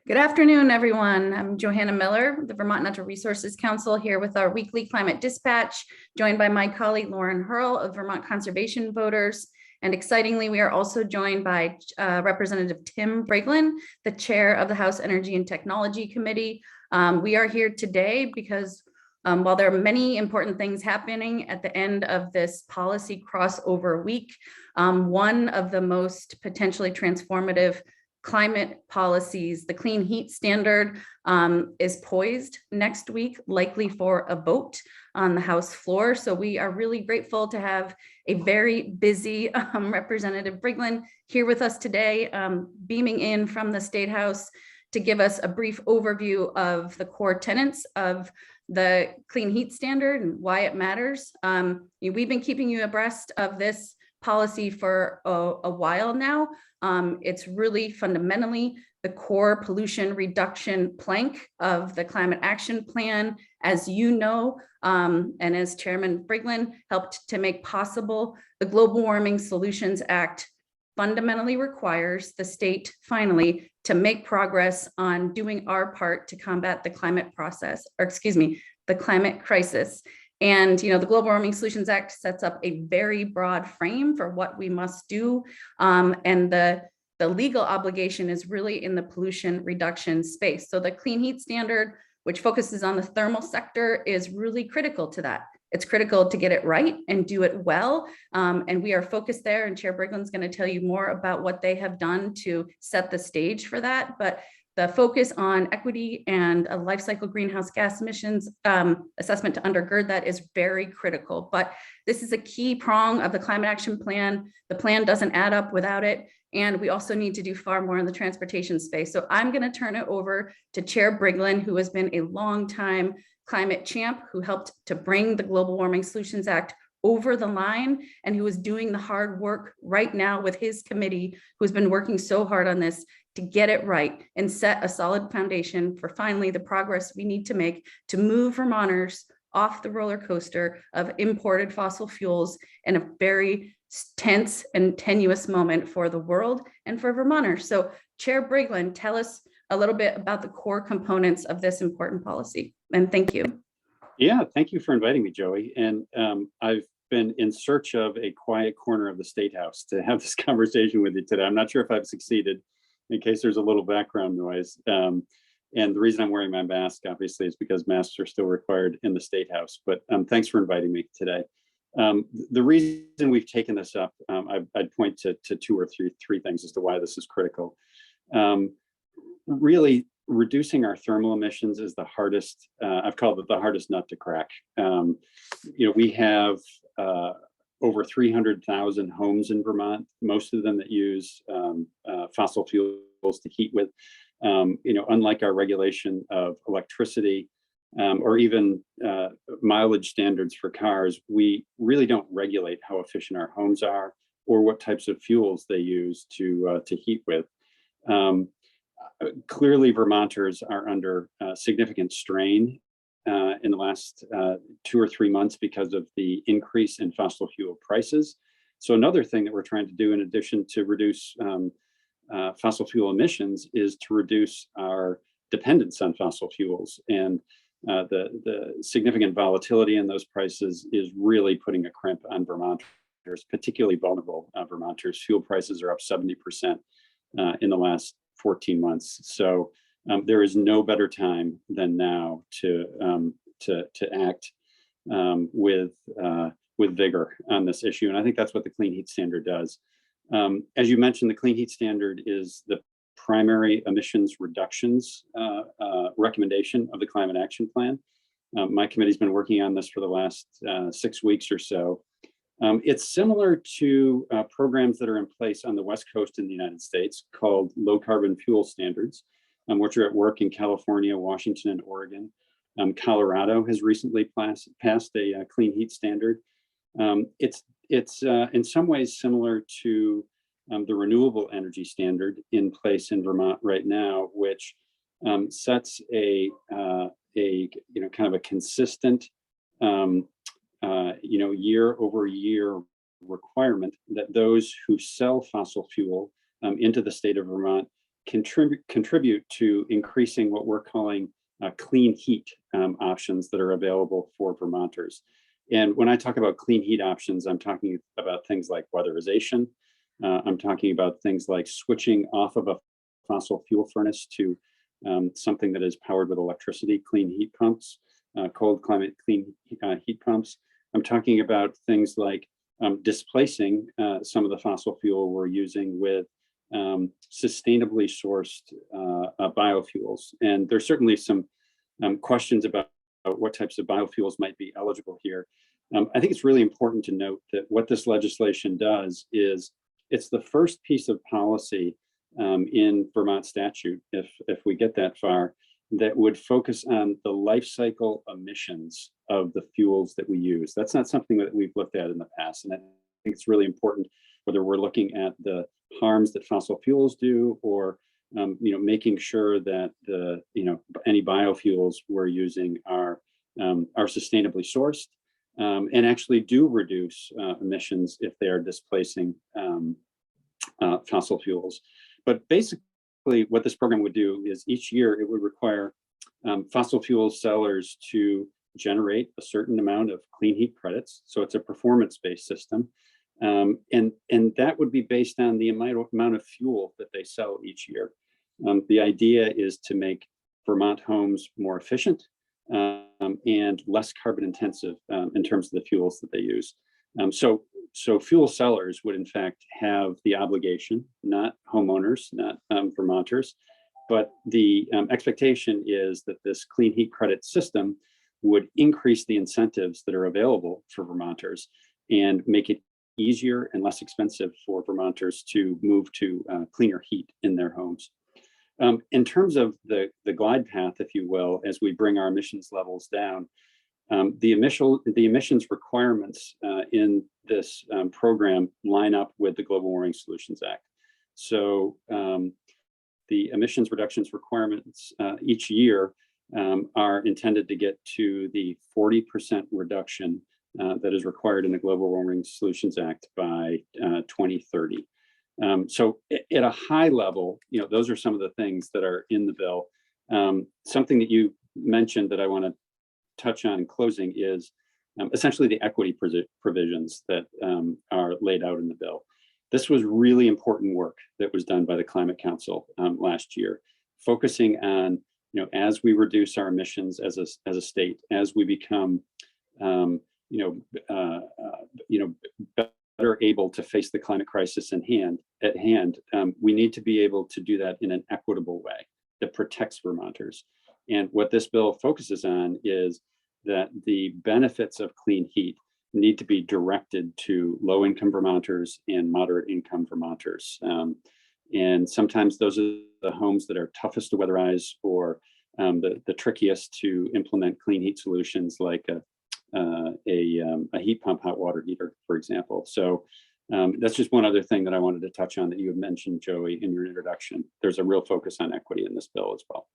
Good afternoon, everyone. I'm Johanna Miller, the Vermont Natural Resources Council, here with our weekly climate dispatch, joined by my colleague Lauren Hierl of Vermont Conservation Voters. And excitingly, we are also joined by Representative Tim Briglin, the chair of the House Energy and Technology Committee. We are here today because while there are many important things happening at the end of this policy crossover week, one of the most potentially transformative climate policies, the clean heat standard, is poised next week, likely for a vote on the House floor. So we are really grateful to have a very busy Representative Briglin here with us today, beaming in from the State House to give us a brief overview of the core tenets of the clean heat standard and why it matters. We've been keeping you abreast of this policy for a while now. It's really fundamentally the core pollution reduction plank of the climate action plan, as you know, and as Chairman Briglin helped to make possible. The Global Warming Solutions Act fundamentally requires the state finally to make progress on doing our part to combat the climate crisis. And the Global Warming Solutions Act sets up a very broad frame for what we must do. And the legal obligation is really in the pollution reduction space. So the clean heat standard, which focuses on the thermal sector, is really critical to that. It's critical to get it right and do it well. And we are focused there. And Chair Briglin's going to tell you more about what they have done to set the stage for that. But the focus on equity and a life cycle greenhouse gas emissions assessment to undergird that is very critical. But this is a key prong of the climate action plan. The plan doesn't add up without it. And we also need to do far more in the transportation space. So I'm going to turn it over to Chair Briglin, who has been a longtime climate champ, who helped to bring the Global Warming Solutions Act over the line, and who is doing the hard work right now with his committee, who's been working so hard on this to get it right and set a solid foundation for finally the progress we need to make to move Vermonters off the roller coaster of imported fossil fuels in a very tense and tenuous moment for the world and for Vermonters. So Chair Briglin, tell us a little bit about the core components of this important policy. And thank you. Yeah, thank you for inviting me, Joey. And I've been in search of a quiet corner of the State House to have this conversation with you today. I'm not sure if I've succeeded, in case there's a little background noise. And the reason I'm wearing my mask, obviously, is because masks are still required in the State House. But thanks for inviting me today. The reason we've taken this up, I'd point to two or three things as to why this is critical. Really, reducing our thermal emissions is the hardest, I've called it the hardest nut to crack. We have over 300,000 homes in Vermont, most of them that use fossil fuels to heat with. Unlike our regulation of electricity or even mileage standards for cars, we really don't regulate how efficient our homes are or what types of fuels they use to heat with. Clearly, Vermonters are under significant strain in the last 2 or 3 months because of the increase in fossil fuel prices. So another thing that we're trying to do, in addition to reduce fossil fuel emissions, is to reduce our dependence on fossil fuels. And the significant volatility in those prices is really putting a crimp on Vermonters, particularly vulnerable Vermonters. Fuel prices are up 70% in the last 14 months. So there is no better time than now to act with vigor on this issue. And I think that's what the Clean Heat Standard does. As you mentioned, the Clean Heat Standard is the primary emissions reductions recommendation of the Climate Action Plan. My committee's been working on this for the last 6 weeks or so. It's similar to programs that are in place on the West Coast in the United States called low carbon fuel standards, which are at work in California, Washington, and Oregon. Colorado has recently passed a clean heat standard. It's in some ways similar to the renewable energy standard in place in Vermont right now, which sets a kind of a consistent year over year requirement that those who sell fossil fuel into the state of Vermont contribute to increasing what we're calling clean heat options that are available for Vermonters. And when I talk about clean heat options, I'm talking about things like weatherization. I'm talking about things like switching off of a fossil fuel furnace to something that is powered with electricity, clean heat pumps, cold climate clean heat pumps. I'm talking about things like displacing some of the fossil fuel we're using with sustainably sourced biofuels. And there's certainly some questions about what types of biofuels might be eligible here. I think it's really important to note that what this legislation does is it's the first piece of policy in Vermont statute, if we get that far, that would focus on the life cycle emissions of the fuels that we use. That's not something that we've looked at in the past. And I think it's really important, whether we're looking at the harms that fossil fuels do, or making sure that any biofuels we're using are sustainably sourced and actually do reduce emissions if they are displacing fossil fuels. But basically, what this program would do is each year it would require fossil fuel sellers to generate a certain amount of clean heat credits. So it's a performance-based system. And that would be based on the amount of fuel that they sell each year. The idea is to make Vermont homes more efficient and less carbon intensive in terms of the fuels that they use. So fuel sellers would in fact have the obligation, not homeowners, not Vermonters, but the expectation is that this clean heat credit system would increase the incentives that are available for Vermonters and make it easier and less expensive for Vermonters to move to cleaner heat in their homes. In terms of the glide path, if you will, as we bring our emissions levels down, the emissions requirements in this program line up with the Global Warming Solutions Act. So the emissions reductions requirements each year are intended to get to the 40% reduction that is required in the Global Warming Solutions Act by 2030. So at a high level, those are some of the things that are in the bill. Something that you mentioned that I want to touch on in closing is essentially the equity provisions that are laid out in the bill. This was really important work that was done by the Climate Council last year, focusing on, as we reduce our emissions as a state, as we become, better able to face the climate crisis at hand, we need to be able to do that in an equitable way that protects Vermonters. And what this bill focuses on is that the benefits of clean heat need to be directed to low-income Vermonters and moderate-income Vermonters. And sometimes those are the homes that are toughest to weatherize or the trickiest to implement clean heat solutions, like a heat pump hot water heater, for example. So that's just one other thing that I wanted to touch on that you had mentioned, Joey, in your introduction. There's a real focus on equity in this bill as well.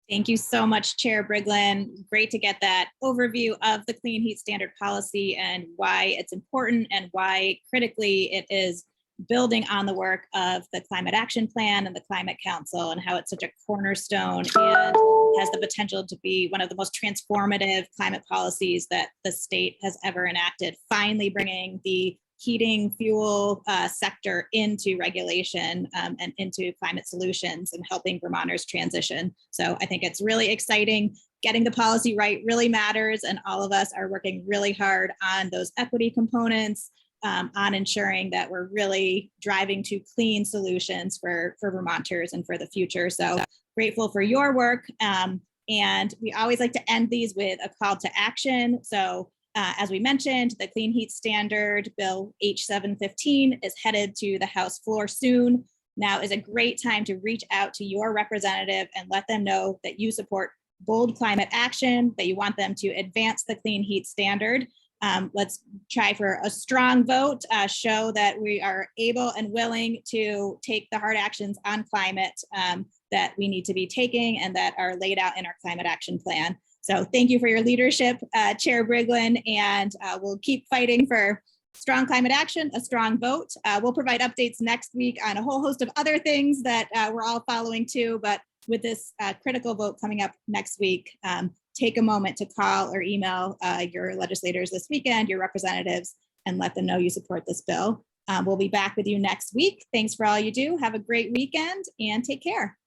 Thank you so much, Chair Briglin. Great to get that overview of the Clean Heat Standard policy and why it's important and why critically it is building on the work of the Climate Action Plan and the Climate Council, and how it's such a cornerstone and has the potential to be one of the most transformative climate policies that the state has ever enacted, finally bringing the heating fuel sector into regulation and into climate solutions and helping Vermonters transition. So I think it's really exciting. Getting the policy right really matters, and all of us are working really hard on those equity components, on ensuring that we're really driving to clean solutions for Vermonters and for the future. So grateful for your work. And we always like to end these with a call to action. So as we mentioned, the Clean Heat Standard Bill H715 is headed to the House floor soon. Now is a great time to reach out to your representative and let them know that you support bold climate action, that you want them to advance the Clean Heat Standard. Let's try for a strong vote, show that we are able and willing to take the hard actions on climate that we need to be taking and that are laid out in our climate action plan. So thank you for your leadership, Chair Briglin, and we'll keep fighting for strong climate action, a strong vote. We'll provide updates next week on a whole host of other things that we're all following too, but with this critical vote coming up next week, take a moment to call or email your legislators this weekend, your representatives, and let them know you support this bill. We'll be back with you next week. Thanks for all you do. Have a great weekend and take care.